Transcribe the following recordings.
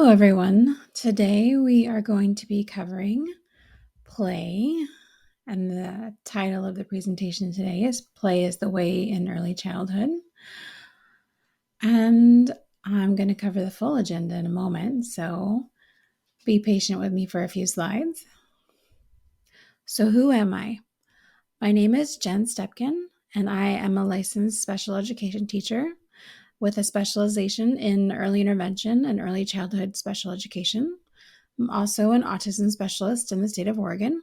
Hello, everyone. Today we are going to be covering play, and the title of the presentation today is Play is the Way in Early Childhood. And I'm going to cover the full agenda in a moment, so be patient with me for a few slides. So who am I? My name is Jen Stepkin, and I am a licensed special education teacher with a specialization in early intervention and early childhood special education. I'm also an autism specialist in the state of Oregon.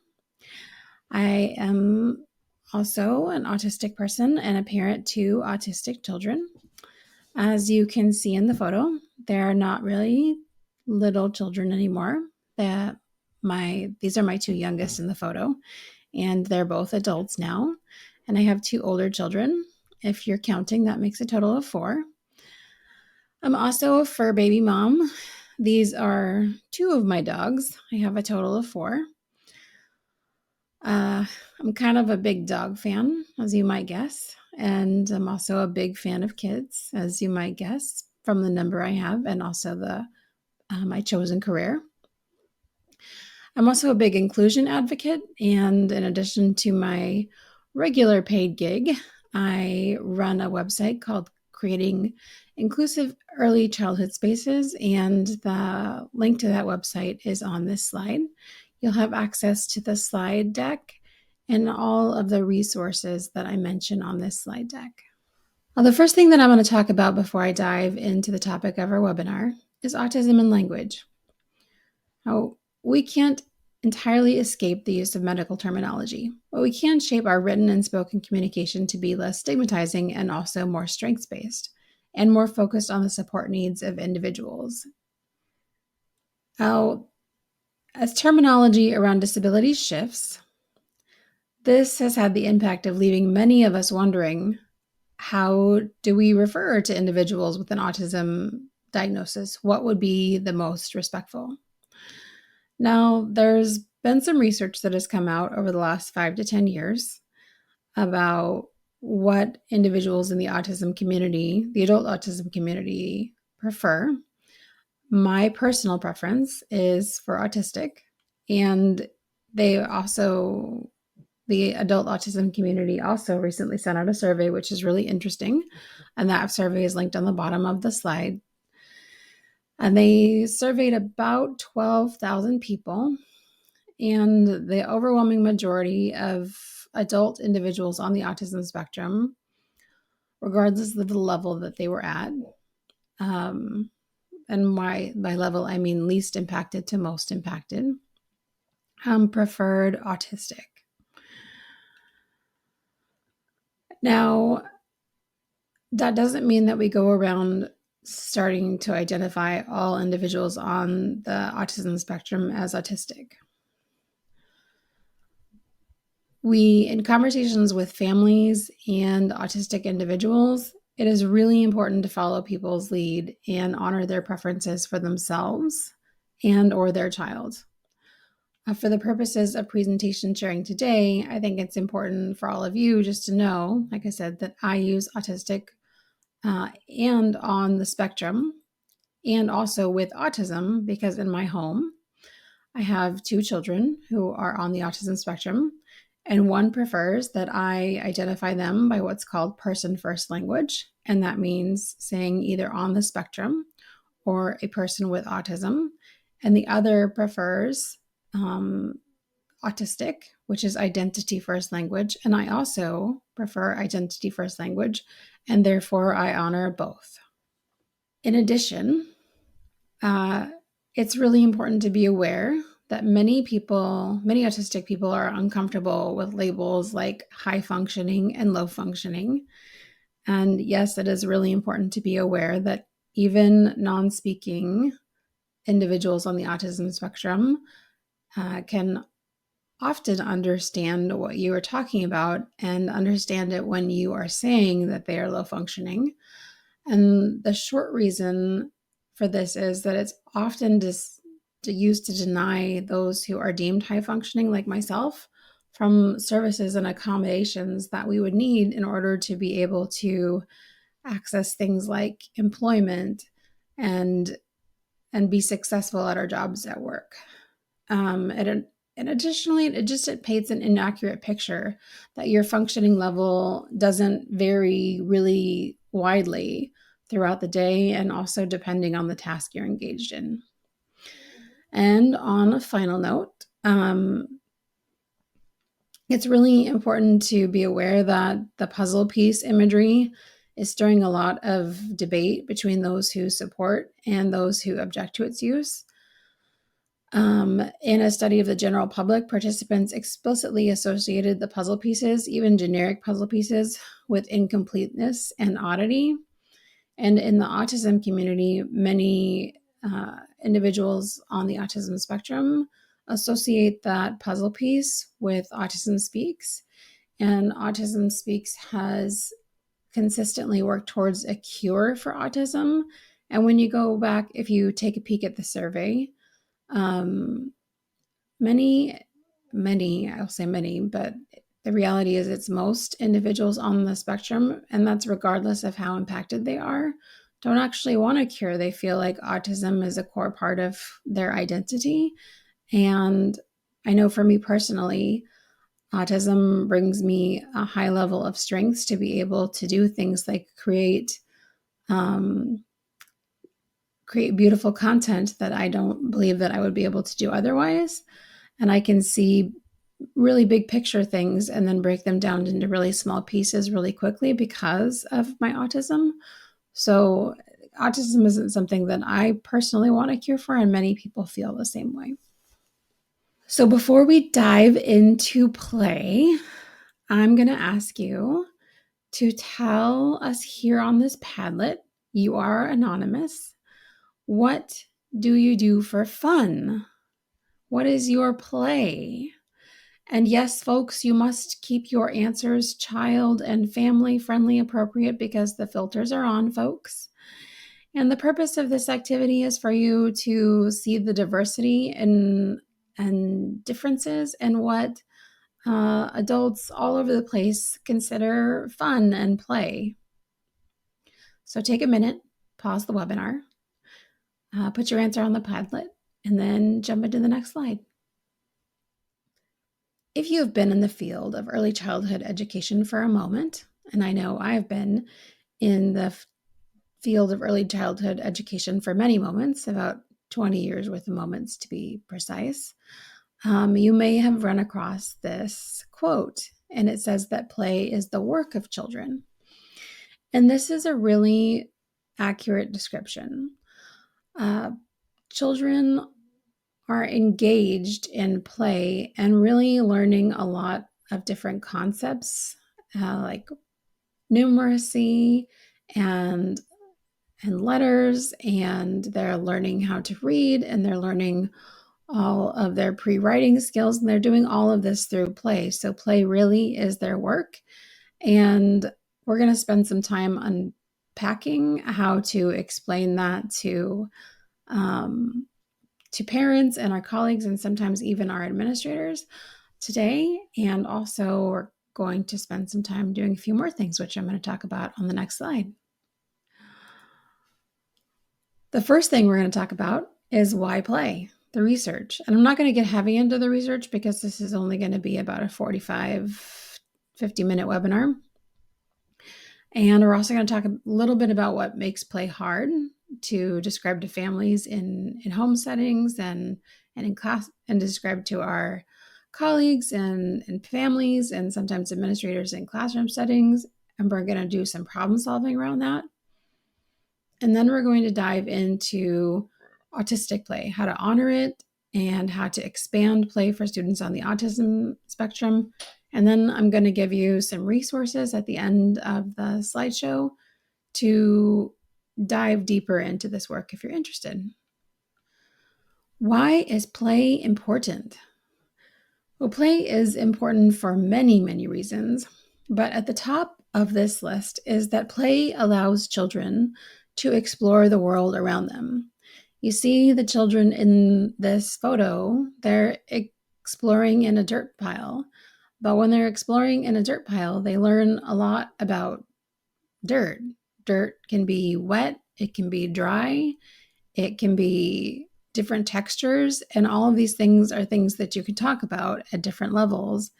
I am also an autistic person and a parent to autistic children. As you can see in the photo, they're not really little children anymore. These are my two youngest in the photo, and they're both adults now. And I have two older children. If you're counting, that makes a total of 4. I'm also a fur baby mom. These are 2 of my dogs. I have a total of 4. I'm kind of a big dog fan, as you might guess, and I'm also a big fan of kids, as you might guess from the number I have and also my chosen career. I'm also a big inclusion advocate, and in addition to my regular paid gig, I run a website called Creating Inclusive Early Childhood Spaces, and the link to that website is on this slide. You'll have access to the slide deck and all of the resources that I mention on this slide deck. Now, the first thing that I'm going to talk about before I dive into the topic of our webinar is autism and language. Now, we can't entirely escape the use of medical terminology, but we can shape our written and spoken communication to be less stigmatizing and also more strengths-based and more focused on the support needs of individuals. Now, as terminology around disability shifts, this has had the impact of leaving many of us wondering, how do we refer to individuals with an autism diagnosis? What would be the most respectful? Now, there's been some research that has come out over the last 5 to 10 years about what individuals in the autism community, the adult autism community, prefer. My personal preference is for autistic, and the adult autism community also recently sent out a survey, which is really interesting, and that survey is linked on the bottom of the slide. And they surveyed about 12,000 people, and the overwhelming majority of adult individuals on the autism spectrum, regardless of the level that they were at, and by level I mean least impacted to most impacted, preferred autistic. Now, that doesn't mean that we go around starting to identify all individuals on the autism spectrum as autistic. In conversations with families and autistic individuals, it is really important to follow people's lead and honor their preferences for themselves and or their child. For the purposes of presentation sharing today, I think it's important for all of you just to know, like I said, that I use autistic and on the spectrum, and also with autism, because in my home, I have 2 children who are on the autism spectrum, and one prefers that I identify them by what's called person-first language, and that means saying either on the spectrum or a person with autism, and the other prefers autistic, which is identity-first language, and I also prefer identity-first language, and therefore I honor both. In addition, it's really important to be aware that many autistic people are uncomfortable with labels like high functioning and low functioning. And yes, it is really important to be aware that even non-speaking individuals on the autism spectrum can often understand what you are talking about and understand it when you are saying that they are low functioning. And the short reason for this is that it's often used to deny those who are deemed high functioning, like myself, from services and accommodations that we would need in order to be able to access things like employment and and be successful at our jobs at work. And additionally, it paints an inaccurate picture that your functioning level doesn't vary really widely throughout the day, and also depending on the task you're engaged in. And on a final note, it's really important to be aware that the puzzle piece imagery is stirring a lot of debate between those who support and those who object to its use. In a study of the general public, participants explicitly associated the puzzle pieces, even generic puzzle pieces, with incompleteness and oddity. And in the autism community, many individuals on the autism spectrum associate that puzzle piece with Autism Speaks. And Autism Speaks has consistently worked towards a cure for autism. And when you go back, if you take a peek at the survey, many, I'll say many, but the reality is it's most individuals on the spectrum, and that's regardless of how impacted they are, don't actually want a cure. They feel like autism is a core part of their identity. And I know for me personally, autism brings me a high level of strength to be able to do things like create beautiful content that I don't believe that I would be able to do otherwise. And I can see really big picture things and then break them down into really small pieces really quickly because of my autism. So autism isn't something that I personally want a cure for, and many people feel the same way. So before we dive into play, I'm going to ask you to tell us here on this Padlet, you are anonymous, what do you do for fun? What is your play? And yes, folks, you must keep your answers child and family friendly appropriate because the filters are on, folks. And the purpose of this activity is for you to see the diversity and differences in what adults all over the place consider fun and play. So take a minute, pause the webinar, put your answer on the Padlet, and then jump into the next slide. If you have been in the field of early childhood education for a moment, and I know I've been in the field of early childhood education for many moments, about 20 years worth of moments to be precise, you may have run across this quote, and it says that play is the work of children. And this is a really accurate description. Children are engaged in play and really learning a lot of different concepts, like numeracy and letters, and they're learning how to read, and they're learning all of their pre-writing skills, and they're doing all of this through play. So play really is their work. And we're going to spend some time unpacking how to explain that to parents and our colleagues, and sometimes even our administrators today. And also we're going to spend some time doing a few more things, which I'm going to talk about on the next slide. The first thing we're going to talk about is why play, the research. And I'm not going to get heavy into the research because this is only going to be about a 50-minute webinar. And we're also going to talk a little bit about what makes play hard to describe to families in home settings and in class, and describe to our colleagues and families and sometimes administrators in classroom settings. And we're going to do some problem solving around that. And then we're going to dive into autistic play, how to honor it, and how to expand play for students on the autism spectrum. And then I'm going to give you some resources at the end of the slideshow to dive deeper into this work if you're interested. Why is play important? Well, play is important for many, many reasons. But at the top of this list is that play allows children to explore the world around them. You see the children in this photo, they're exploring in a dirt pile. But when they're exploring in a dirt pile, they learn a lot about dirt. Dirt can be wet, it can be dry, It can be different textures, and all of these things are things that you can talk about at different levels,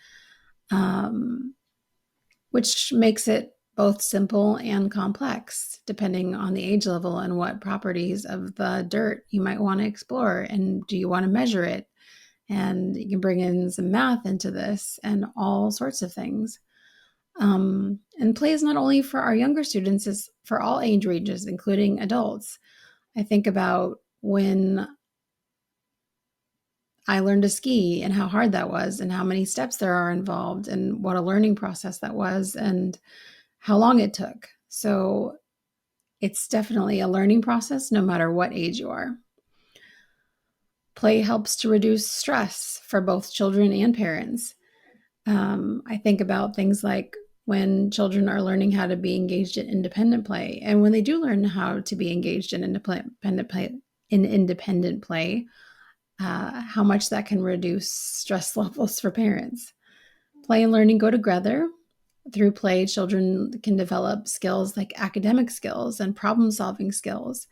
which makes it both simple and complex, depending on the age level and what properties of the dirt you might want to explore, and do you want to measure it? And you can bring in some math into this and all sorts of things. And play is not only for our younger students, it's for all age ranges, including adults. I think about when I learned to ski and how hard that was and how many steps there are involved and what a learning process that was and how long it took. So it's definitely a learning process no matter what age you are. Play helps to reduce stress for both children and parents. I think about things like when children are learning how to be engaged in independent play, and when they do learn how to be engaged in independent play, how much that can reduce stress levels for parents. Play and learning go together. Through play, children can develop skills like academic skills and problem-solving skills.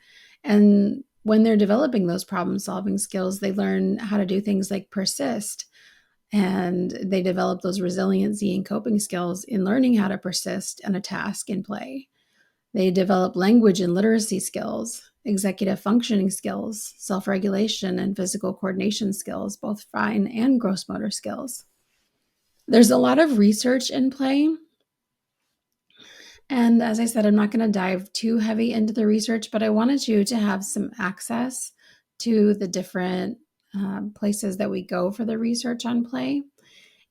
And when they're developing those problem-solving skills, they learn how to do things like persist. And they develop those resiliency and coping skills in learning how to persist in a task in play. They develop language and literacy skills, executive functioning skills, self-regulation, and physical coordination skills, both fine and gross motor skills. There's a lot of research in play. And as I said, I'm not going to dive too heavy into the research, but I wanted you to have some access to the different places that we go for the research on play.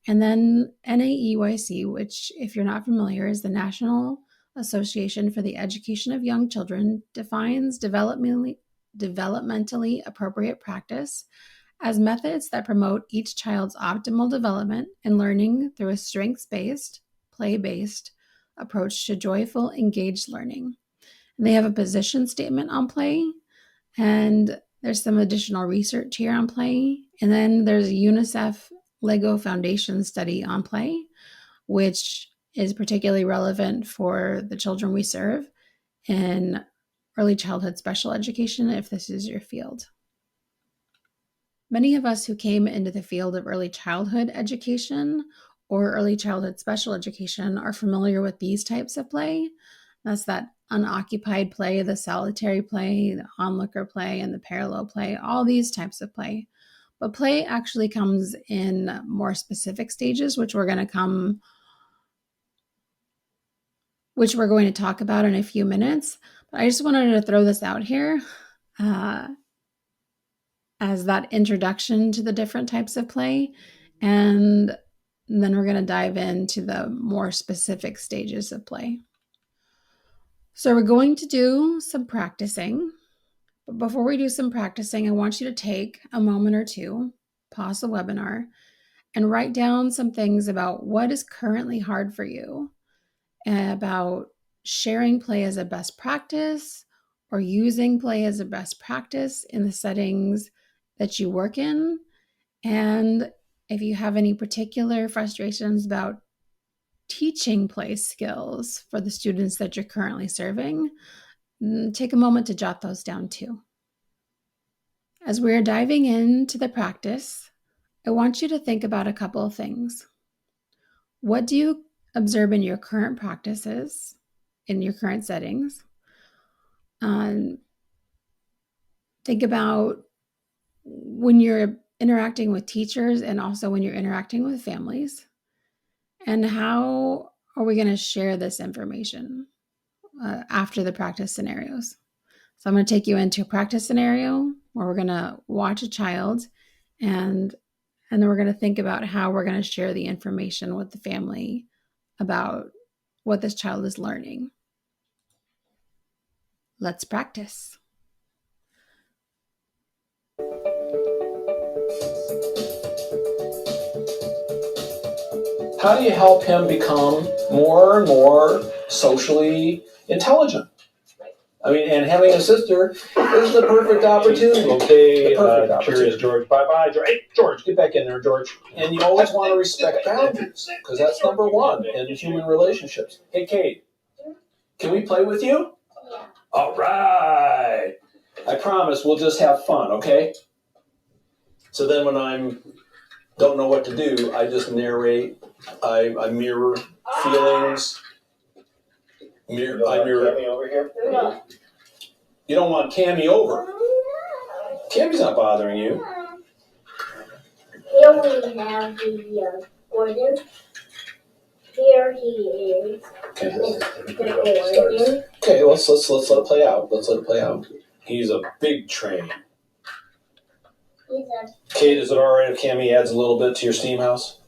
And then NAEYC, which, if you're not familiar, is the National Association for the Education of Young Children, defines developmentally appropriate practice as methods that promote each child's optimal development and learning through a strengths-based, play-based approach to joyful, engaged learning. And they have a position statement on play, and there's some additional research here on play. And then there's a UNICEF Lego Foundation study on play, which is particularly relevant for the children we serve in early childhood special education, if this is your field. Many of us who came into the field of early childhood education or early childhood special education are familiar with these types of play. That's that unoccupied play, the solitary play, the onlooker play, and the parallel play, all these types of play. But play actually comes in more specific stages, which we're going to talk about in a few minutes. But I just wanted to throw this out here as that introduction to the different types of play. And then we're going to dive into the more specific stages of play. So we're going to do some practicing. But before we do some practicing, I want you to take a moment or two, pause the webinar, and write down some things about what is currently hard for you, about sharing play as a best practice or using play as a best practice in the settings that you work in. And if you have any particular frustrations about teaching play skills for the students that you're currently serving, take a moment to jot those down too. As we're diving into the practice, I want you to think about a couple of things. What do you observe in your current practices, in your current settings? Think about when you're interacting with teachers and also when you're interacting with families. And how are we going to share this information after the practice scenarios? So I'm going to take you into a practice scenario where we're going to watch a child, and then we're going to think about how we're going to share the information with the family about what this child is learning. Let's practice. How do you help him become more and more socially intelligent? I mean, and having a sister is the perfect opportunity. Okay, cheers, George. Bye-bye, George. Hey, George, get back in there, George. And you always want to respect boundaries, because that's number one in human relationships. Hey, Kate, can we play with you? All right. I promise we'll just have fun, okay? So then when I don't know what to do, I just narrate, I mirror feelings. I mirror. Cammy over here? No. You don't want Cammy over. Cammy's not bothering you. Here we have the Gordon. Here he is. Okay. Gordon. Okay, let's let it play out. Let's let it play out. He's a big train. Kate, is it alright if Cammy adds a little bit to your steam house?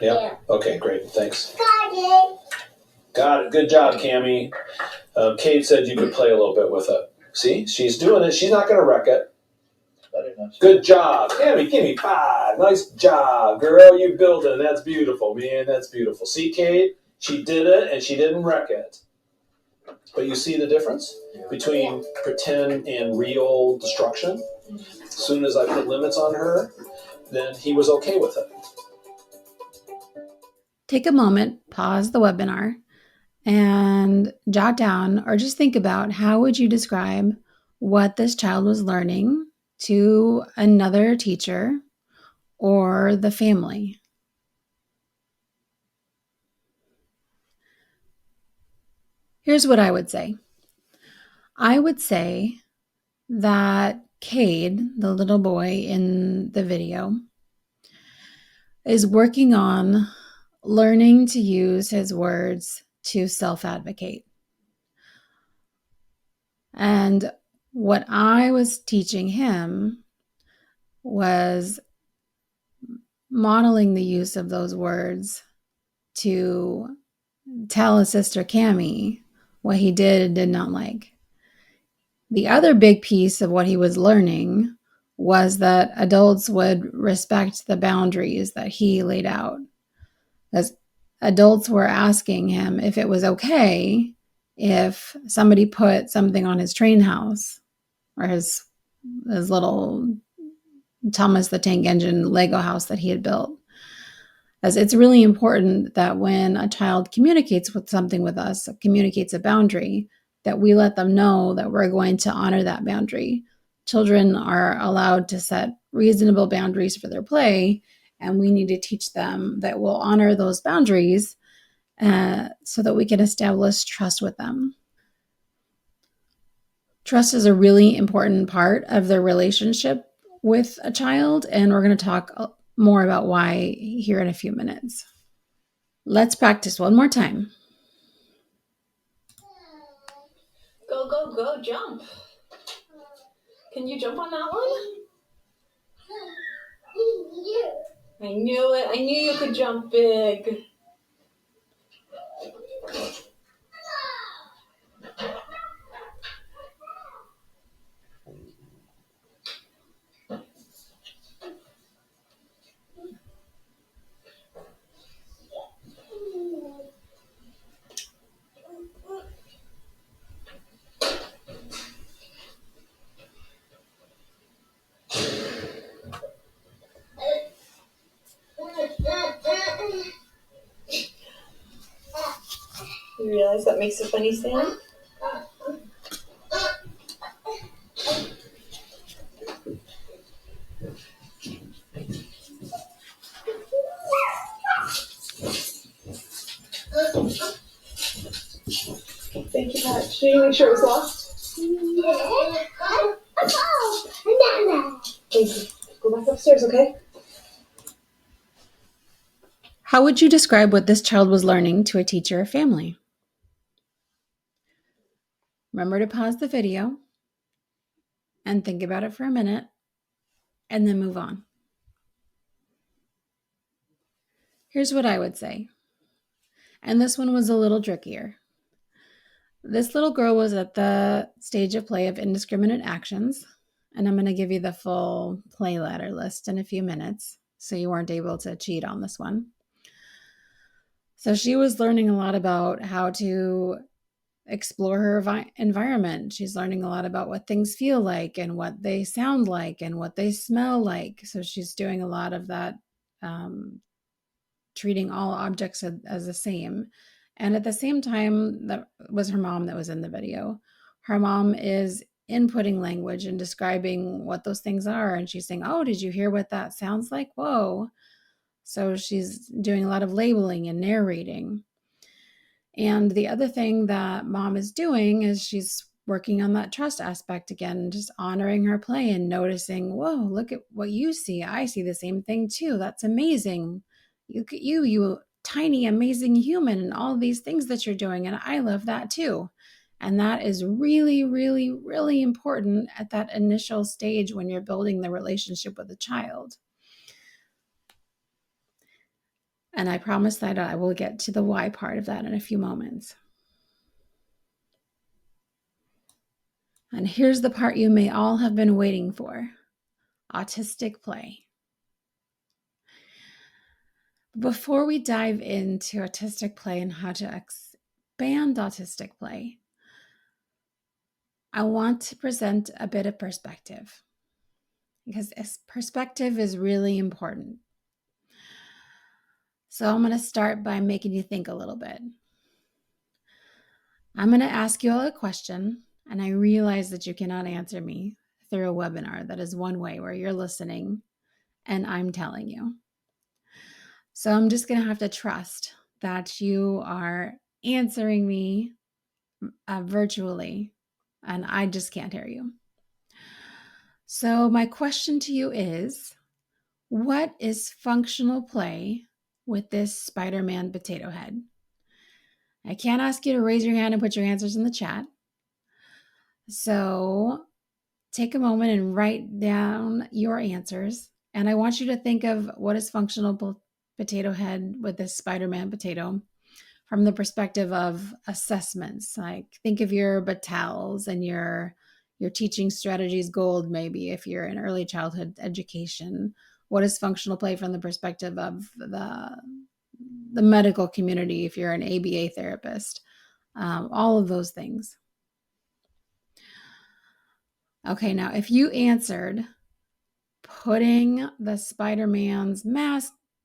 Yeah? Okay, great. Thanks. Got it. Got it. Good job, Cammy. Kate said you could play a little bit with it. See? She's doing it. She's not going to wreck it. Good job. Cammy, give me 5. Nice job, girl. You built it. That's beautiful, man. That's beautiful. See, Kate? She did it, and she didn't wreck it. But you see the difference between pretend and real destruction? As soon as I put limits on her, then he was okay with it. Take a moment, pause the webinar, and jot down or just think about how would you describe what this child was learning to another teacher or the family. Here's what I would say. I would say that Cade, the little boy in the video, is working on learning to use his words to self-advocate. And what I was teaching him was modeling the use of those words to tell his sister Cammy what he did and did not like. The other big piece of what he was learning was that adults would respect the boundaries that he laid out. As adults were asking him if it was okay if somebody put something on his train house or his little Thomas the Tank Engine Lego house that he had built. As it's really important that when a child communicates with something with us, communicates a boundary, that we let them know that we're going to honor that boundary. Children are allowed to set reasonable boundaries for their play, and we need to teach them that we'll honor those boundaries so that we can establish trust with them. Trust is a really important part of the relationship with a child, and we're going to talk more about why here in a few minutes. Let's practice one more time. Go, go, go, jump. Can you jump on that one? I knew it. I knew you could jump big. You realize that makes a funny sound? Thank you, Pat. Did you make sure it was locked? Thank you. Go back upstairs, okay? How would you describe what this child was learning to a teacher or family? Remember to pause the video and think about it for a minute and then move on. Here's what I would say. And this one was a little trickier. This little girl was at the stage of play of indiscriminate actions, and I'm going to give you the full play ladder list in a few minutes, so you weren't able to cheat on this one. So she was learning a lot about how to explore her environment. She's learning a lot about what things feel like and what they sound like and what they smell like. So she's doing a lot of that, treating all objects as the same. And at the same time, that was her mom that was in the video. her mom is inputting language and describing what those things are. And she's saying, oh, did you hear what that sounds like? Whoa. So she's doing a lot of labeling and narrating. And the other thing that mom is doing is she's working on that trust aspect again, just honoring her play and noticing, whoa, look at what you see. I see the same thing too. That's amazing. Look at you tiny, amazing human, and all these things that you're doing. And I love that too. And that is really, really, really important at that initial stage when you're building the relationship with a child. And I promise that I will get to the why part of that in a few moments. And here's the part you may all have been waiting for: autistic play. Before we dive into autistic play and how to expand autistic play, I want to present a bit of perspective, because perspective is really important. So I'm going to start by making you think a little bit. I'm going to ask you all a question, and I realize that you cannot answer me through a webinar. That is one way, where you're listening and I'm telling you. So I'm just going to have to trust that you are answering me virtually, and I just can't hear you. So my question to you is, what is functional play with this Spider-Man potato head? I can't ask you to raise your hand and put your answers in the chat. So take a moment and write down your answers. And I want you to think of what is functional potato head with this Spider-Man potato from the perspective of assessments. Like, think of your battels and your teaching strategies gold, maybe if you're in early childhood education. What is functional play from the perspective of the medical community if you're an ABA therapist? All of those things. Okay, now if you answered putting the Spider-Man's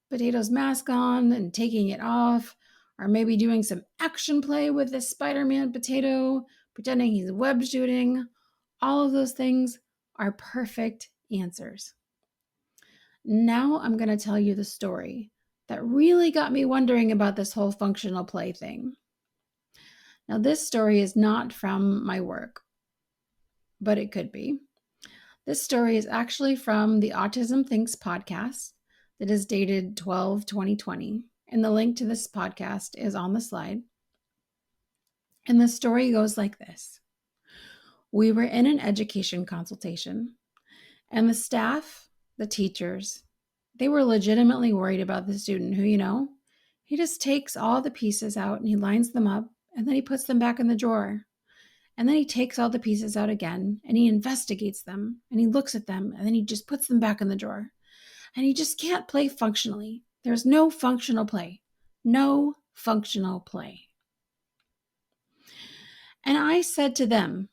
potato's mask on and taking it off, or maybe doing some action play with this Spider-Man potato, pretending he's web shooting, all of those things are perfect answers. Now I'm going to tell you the story that really got me wondering about this whole functional play thing. Now, this story is not from my work, but it could be. This story is actually from the Autism Thinks podcast that is dated 12/2020, and the link to this podcast is on the slide. And the story goes like this. We were in an education consultation, and the staff, the teachers, they were legitimately worried about the student who, he just takes all the pieces out and he lines them up, and then he puts them back in the drawer. And then he takes all the pieces out again and he investigates them and he looks at them and then he just puts them back in the drawer. And he just can't play functionally. There's no functional play. No functional play. And I said to them,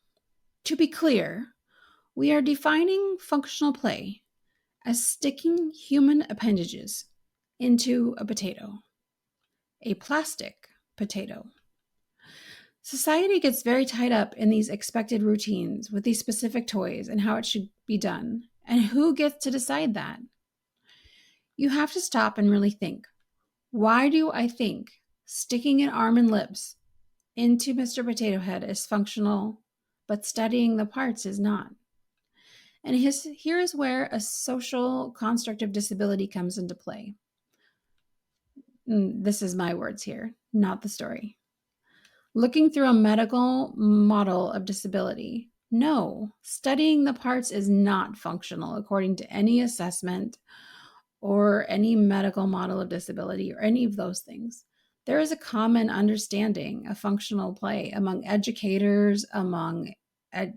to be clear, we are defining functional play as sticking human appendages into a potato, a plastic potato. Society gets very tied up in these expected routines with these specific toys and how it should be done. And who gets to decide that? You have to stop and really think. Why do I think sticking an arm and lips into Mr. Potato Head is functional, but studying the parts is not? And here is where a social construct of disability comes into play. This is my words here, not the story. Looking through a medical model of disability. No, studying the parts is not functional according to any assessment or any medical model of disability or any of those things. There is a common understanding of functional play among educators, among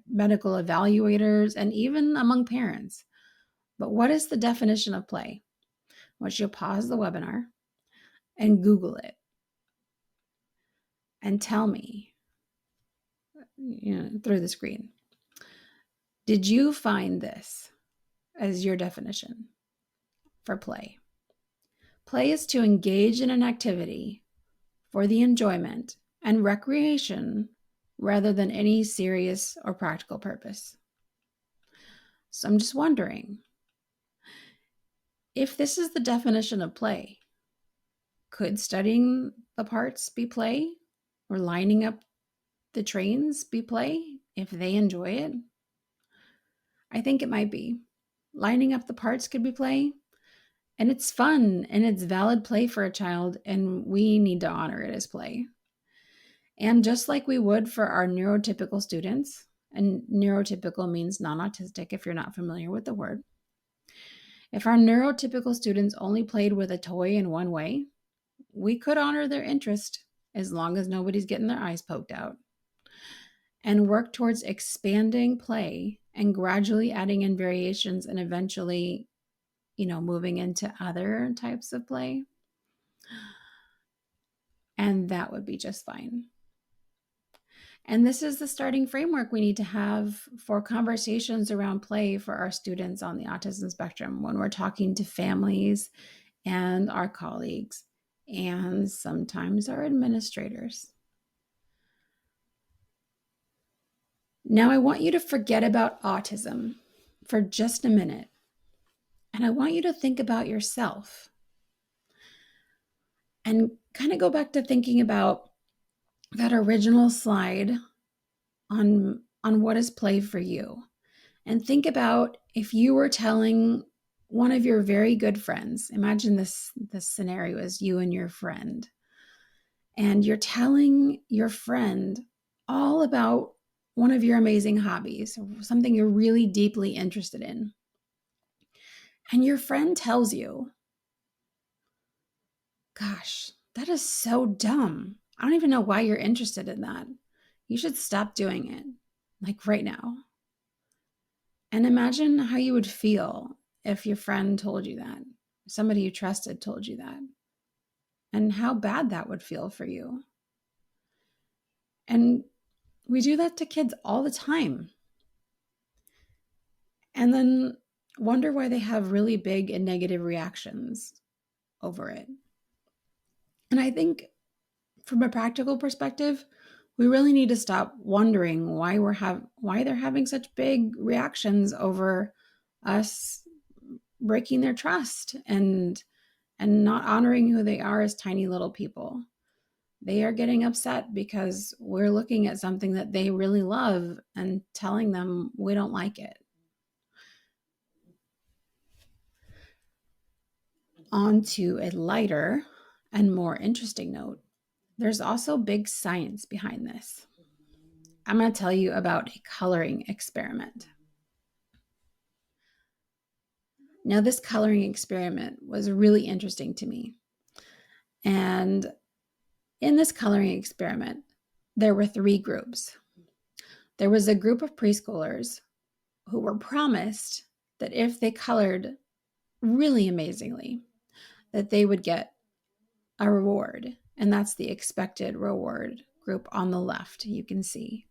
medical evaluators, and even among parents. But what is the definition of play? I want you to pause the webinar and Google it and tell me, through the screen, did you find this as your definition for play? Play is to engage in an activity for the enjoyment and recreation rather than any serious or practical purpose. So I'm just wondering, if this is the definition of play, could studying the parts be play, or lining up the trains be play if they enjoy it? I think it might be. Lining up the parts could be play, and it's fun and it's valid play for a child, and we need to honor it as play. And just like we would for our neurotypical students, and neurotypical means non-autistic if you're not familiar with the word. If our neurotypical students only played with a toy in one way, we could honor their interest as long as nobody's getting their eyes poked out, and work towards expanding play and gradually adding in variations and eventually, moving into other types of play. And that would be just fine. And this is the starting framework we need to have for conversations around play for our students on the autism spectrum when we're talking to families and our colleagues and sometimes our administrators. Now, I want you to forget about autism for just a minute, and I want you to think about yourself and kind of go back to thinking about that original slide on what is play for you. And think about if you were telling one of your very good friends, imagine this scenario as you and your friend, and you're telling your friend all about one of your amazing hobbies, something you're really deeply interested in. And your friend tells you, gosh, that is so dumb. I don't even know why you're interested in that. You should stop doing it, like right now. And imagine how you would feel if your friend told you that, somebody you trusted told you that, and how bad that would feel for you. And we do that to kids all the time. And then wonder why they have really big and negative reactions over it. And I think from a practical perspective, we really need to stop wondering why they're having such big reactions over us breaking their trust and not honoring who they are as tiny little people. They are getting upset because we're looking at something that they really love and telling them we don't like it. On to a lighter and more interesting note, there's also big science behind this. I'm going to tell you about a coloring experiment. Now, this coloring experiment was really interesting to me. And in this coloring experiment, there were 3 groups. There was a group of preschoolers who were promised that if they colored really amazingly, that they would get a reward. And that's the expected reward group on the left, you can see.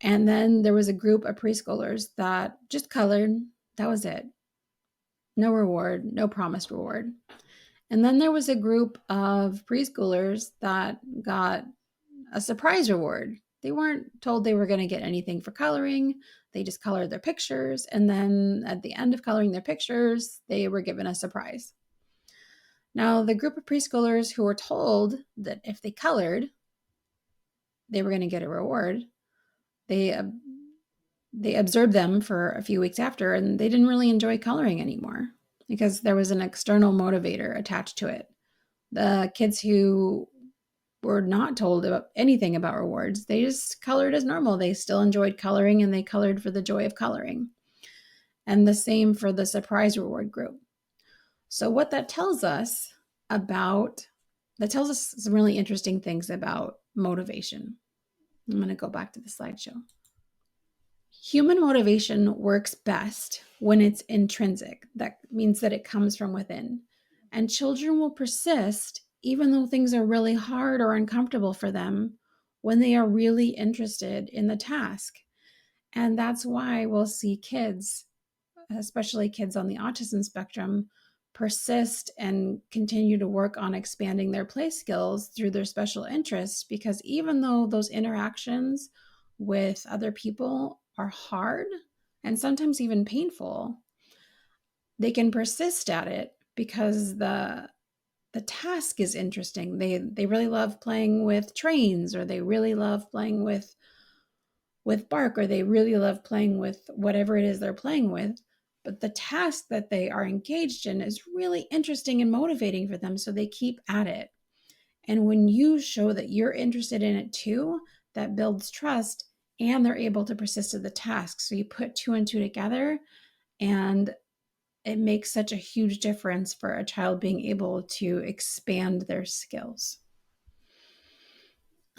And then there was a group of preschoolers that just colored. That was it. No reward, no promised reward. And then there was a group of preschoolers that got a surprise reward. They weren't told they were going to get anything for coloring. They just colored their pictures. And then at the end of coloring their pictures, they were given a surprise. Now, the group of preschoolers who were told that if they colored, they were going to get a reward, they observed them for a few weeks after, and they didn't really enjoy coloring anymore because there was an external motivator attached to it. The kids who were not told about anything about rewards, they just colored as normal. They still enjoyed coloring, and they colored for the joy of coloring. And the same for the surprise reward group. So what that tells us some really interesting things about motivation. I'm going to go back to the slideshow. Human motivation works best when it's intrinsic. That means that it comes from within. And children will persist even though things are really hard or uncomfortable for them when they are really interested in the task. And that's why we'll see kids, especially kids on the autism spectrum, persist and continue to work on expanding their play skills through their special interests, because even though those interactions with other people are hard and sometimes even painful, they can persist at it because the task is interesting. They really love playing with trains, or they really love playing with bark, or they really love playing with whatever it is they're playing with. But the task that they are engaged in is really interesting and motivating for them, so they keep at it. And when you show that you're interested in it too, that builds trust, and they're able to persist at the task. So you put 2 and 2 together, and it makes such a huge difference for a child being able to expand their skills.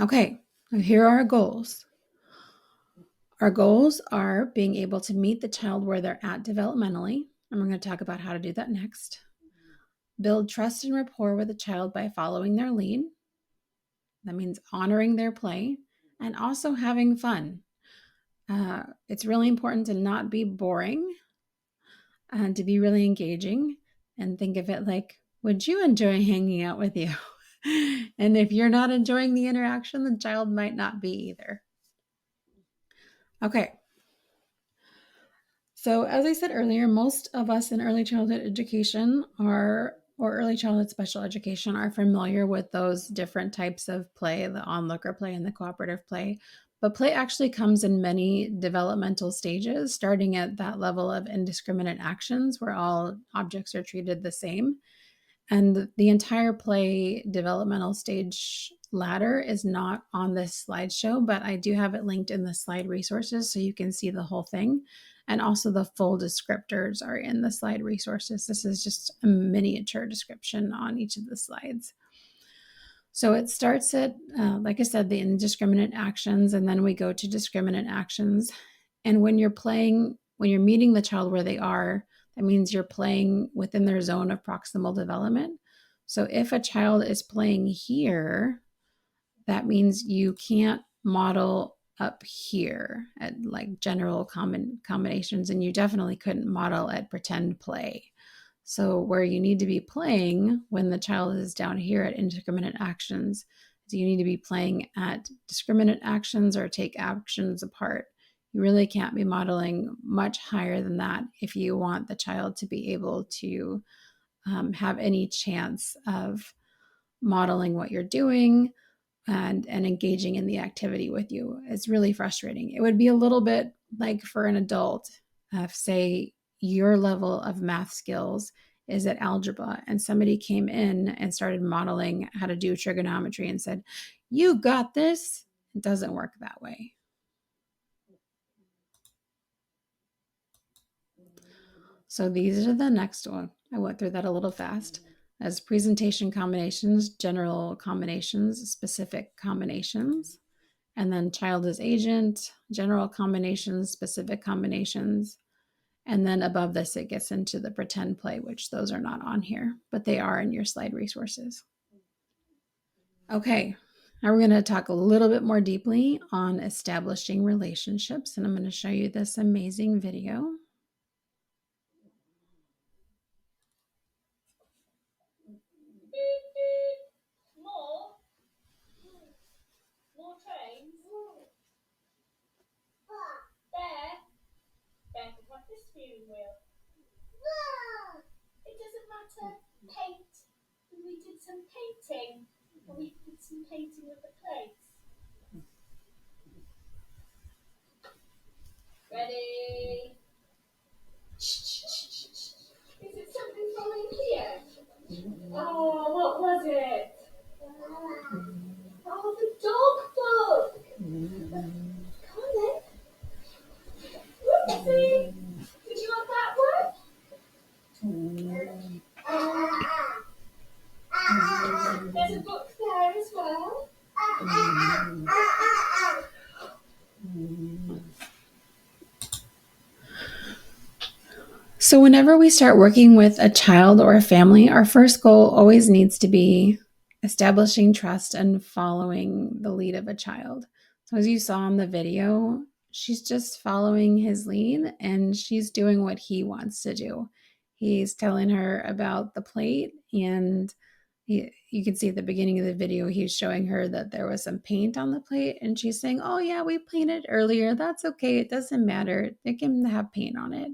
Okay, here are our goals. Our goals are being able to meet the child where they're at developmentally, and we're going to talk about how to do that next. Build trust and rapport with the child by following their lead. That means honoring their play and also having fun. It's really important to not be boring and to be really engaging, and think of it like, would you enjoy hanging out with you? And if you're not enjoying the interaction, the child might not be either. Okay. So as I said earlier, most of us in early childhood education or early childhood special education are familiar with those different types of play, the onlooker play and the cooperative play. But play actually comes in many developmental stages, starting at that level of indiscriminate actions where all objects are treated the same. And the entire play developmental stage ladder is not on this slideshow, but I do have it linked in the slide resources so you can see the whole thing. And also the full descriptors are in the slide resources. This is just a miniature description on each of the slides. So it starts at, like I said, the indiscriminate actions, and then we go to discriminate actions. And when you're meeting the child where they are, that means you're playing within their zone of proximal development. So if a child is playing here, that means you can't model up here at like general combinations, and you definitely couldn't model at pretend play. So where you need to be playing when the child is down here at indiscriminate actions, you need to be playing at discriminate actions or take actions apart. You really can't be modeling much higher than that if you want the child to be able to have any chance of modeling what you're doing and engaging in the activity with you. It's really frustrating. It would be a little bit like for an adult, say your level of math skills is at algebra, and somebody came in and started modeling how to do trigonometry and said, "You got this." It doesn't work that way. So these are the next one. I went through that a little fast. As presentation combinations, general combinations, specific combinations, and then child as agent, general combinations, specific combinations. And then above this, it gets into the pretend play, which those are not on here, but they are in your slide resources. Okay, now we're going to talk a little bit more deeply on establishing relationships, and I'm going to show you this amazing video. More trains. Bear can have the steering wheel. It doesn't matter. Paint. We did some painting. And we did some painting of the place. Ready? Is it something falling here? Oh, what was it? Oh, the dog book. Come on then. Whoopsie. Did you want that one? There's a book there as well. So whenever we start working with a child or a family, our first goal always needs to be establishing trust and following the lead of a child. So as you saw in the video, she's just following his lead and she's doing what he wants to do. He's telling her about the plate, and you can see at the beginning of the video, he's showing her that there was some paint on the plate, and she's saying, oh yeah, we painted earlier. That's okay. It doesn't matter. They can have paint on it.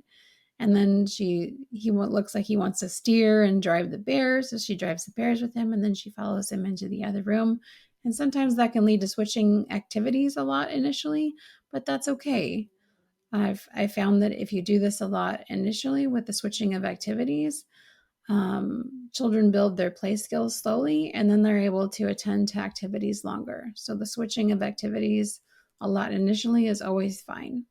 And then he looks like he wants to steer and drive the bears. So she drives the bears with him, and then she follows him into the other room. And sometimes that can lead to switching activities a lot initially, but that's okay. I found that if you do this a lot initially with the switching of activities, children build their play skills slowly, and then they're able to attend to activities longer. So the switching of activities a lot initially is always fine.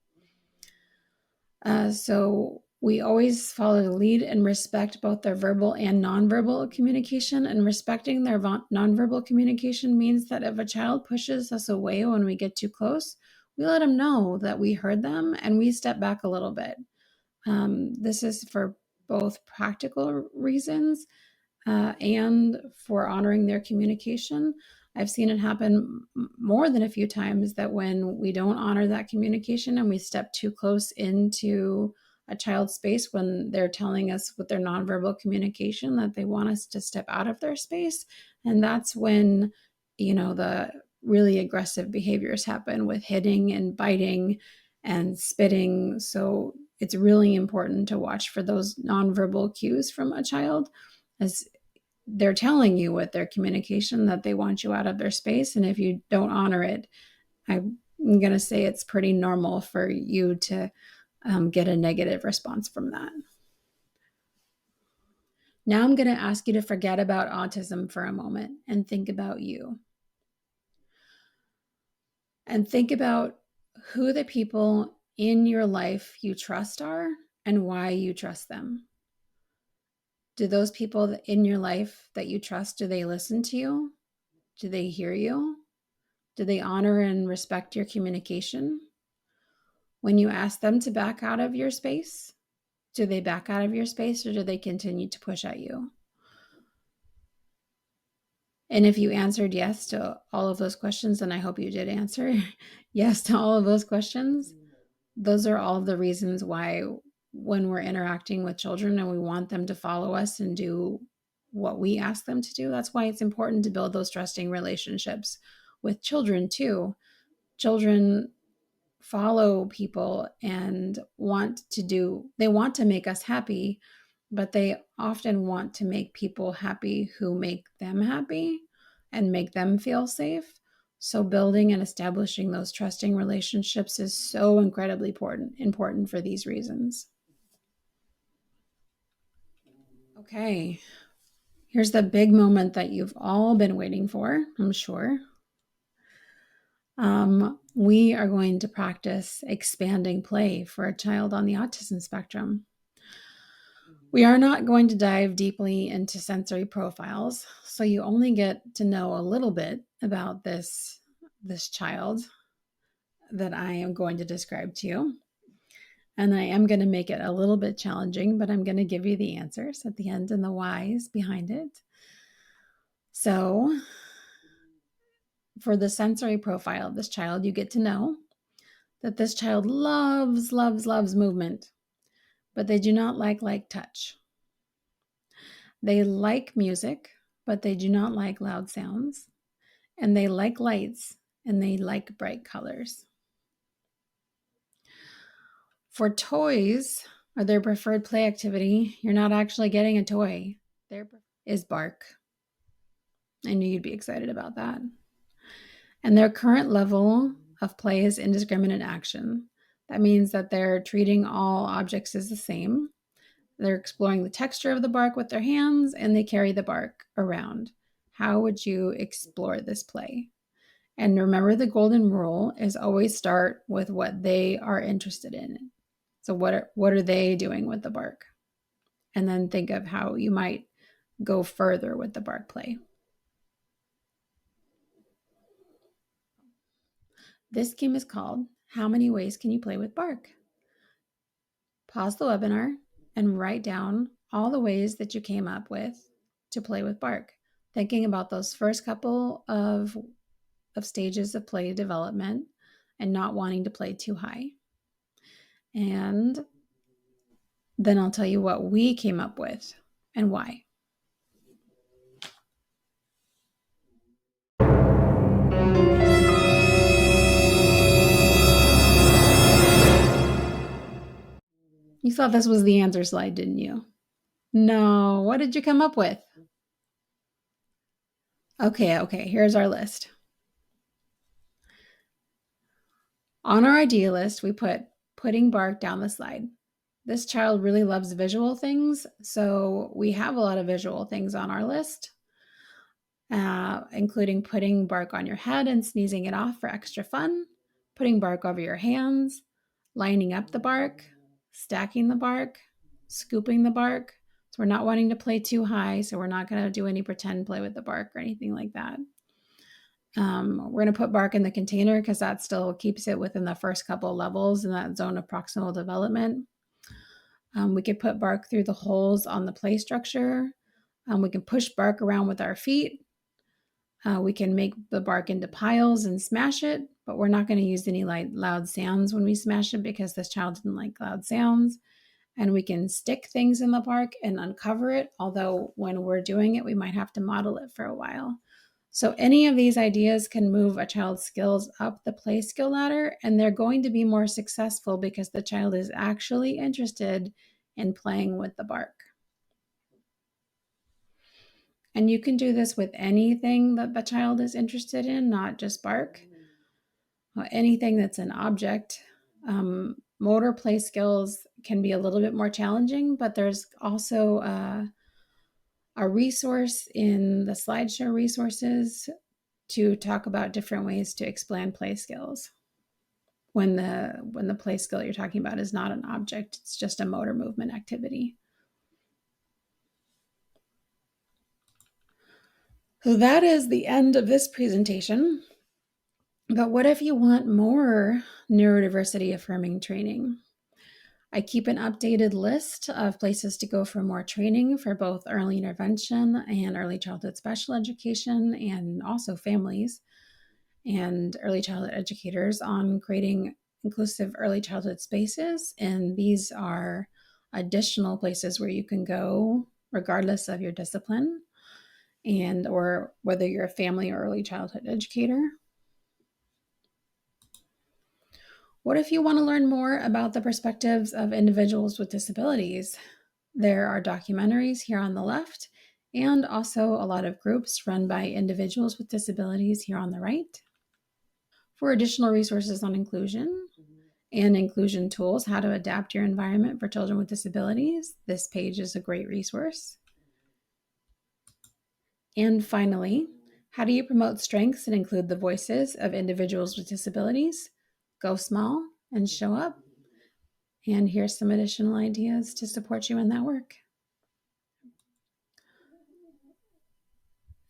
So we always follow the lead and respect both their verbal and nonverbal communication. And respecting their nonverbal communication means that if a child pushes us away when we get too close, we let them know that we heard them and we step back a little bit. This is for both practical reasons and for honoring their communication. I've seen it happen more than a few times that when we don't honor that communication and we step too close into a child's space when they're telling us with their nonverbal communication that they want us to step out of their space. And that's when, the really aggressive behaviors happen with hitting and biting and spitting. So it's really important to watch for those nonverbal cues from a child, as they're telling you with their communication that they want you out of their space. And if you don't honor it, I'm going to say it's pretty normal for you to get a negative response from that. Now I'm going to ask you to forget about autism for a moment and think about you. And think about who the people in your life you trust are and why you trust them. Do those people in your life that you trust, do they listen to you? Do they hear you? Do they honor and respect your communication? When you ask them to back out of your space, do they back out of your space or do they continue to push at you? And if you answered yes to all of those questions, and I hope you did answer yes to all of those questions, those are all of the reasons why when we're interacting with children and we want them to follow us and do what we ask them to do, that's why it's important to build those trusting relationships with children too. Children follow people and want to make us happy, but they often want to make people happy who make them happy and make them feel safe. So building and establishing those trusting relationships is so incredibly important for these reasons. Okay, here's the big moment that you've all been waiting for, I'm sure. We are going to practice expanding play for a child on the autism spectrum. We are not going to dive deeply into sensory profiles, so you only get to know a little bit about this child that I am going to describe to you. And I am going to make it a little bit challenging, but I'm going to give you the answers at the end and the whys behind it. So for the sensory profile of this child, you get to know that this child loves movement, but they do not like touch. They like music, but they do not like loud sounds. And they like lights, and they like bright colors. For toys, or their preferred play activity, you're not actually getting a toy. Their is bark. I knew you'd be excited about that. And their current level of play is indiscriminate action. That means that they're treating all objects as the same. They're exploring the texture of the bark with their hands, and they carry the bark around. How would you explore this play? And remember, the golden rule is always start with what they are interested in. So what are they doing with the bark? And then think of how you might go further with the bark play. This game is called How Many Ways Can You Play with Bark? Pause the webinar and write down all the ways that you came up with to play with bark, thinking about those first couple of stages of play development and not wanting to play too high. And Then I'll tell you what we came up with and why. You thought this was the answer slide, didn't you? No. What did you come up with? Okay. Here's our list. On our idea list, we put putting bark down the slide. This child really loves visual things, so we have a lot of visual things on our list, including putting bark on your head and sneezing it off for extra fun, putting bark over your hands, lining up the bark, stacking the bark, scooping the bark. So we're not wanting to play too high, so we're not going to do any pretend play with the bark or anything like that. We're going to put bark in the container because that still keeps it within the first couple levels in that zone of proximal development. We could put bark through the holes on the play structure. We can push bark around with our feet. We can make the bark into piles and smash it, but we're not going to use any loud sounds when we smash it because this child didn't like loud sounds. And we can stick things in the bark and uncover it, although when we're doing it, we might have to model it for a while. So any of these ideas can move a child's skills up the play skill ladder, and they're going to be more successful because the child is actually interested in playing with the bark. And you can do this with anything that the child is interested in, not just bark. Anything that's an object. Motor play skills can be a little bit more challenging, but there's also a resource in the slideshow resources to talk about different ways to explain play skills when the play skill you're talking about is not an object, it's just a motor movement activity. So that is the end of this presentation. But what if you want more neurodiversity affirming training? I keep an updated list of places to go for more training for both early intervention and early childhood special education, and also families and early childhood educators on creating inclusive early childhood spaces. And these are additional places where you can go regardless of your discipline and or whether you're a family or early childhood educator. What if you want to learn more about the perspectives of individuals with disabilities? There are documentaries here on the left, and also a lot of groups run by individuals with disabilities here on the right. For additional resources on inclusion and inclusion tools, how to adapt your environment for children with disabilities, this page is a great resource. And finally, how do you promote strengths and include the voices of individuals with disabilities? Go small and show up. And here's some additional ideas to support you in that work.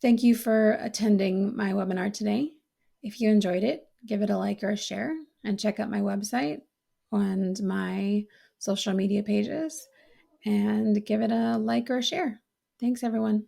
Thank you for attending my webinar today. If you enjoyed it, give it a like or a share, and check out my website and my social media pages and give it a like or a share. Thanks, everyone.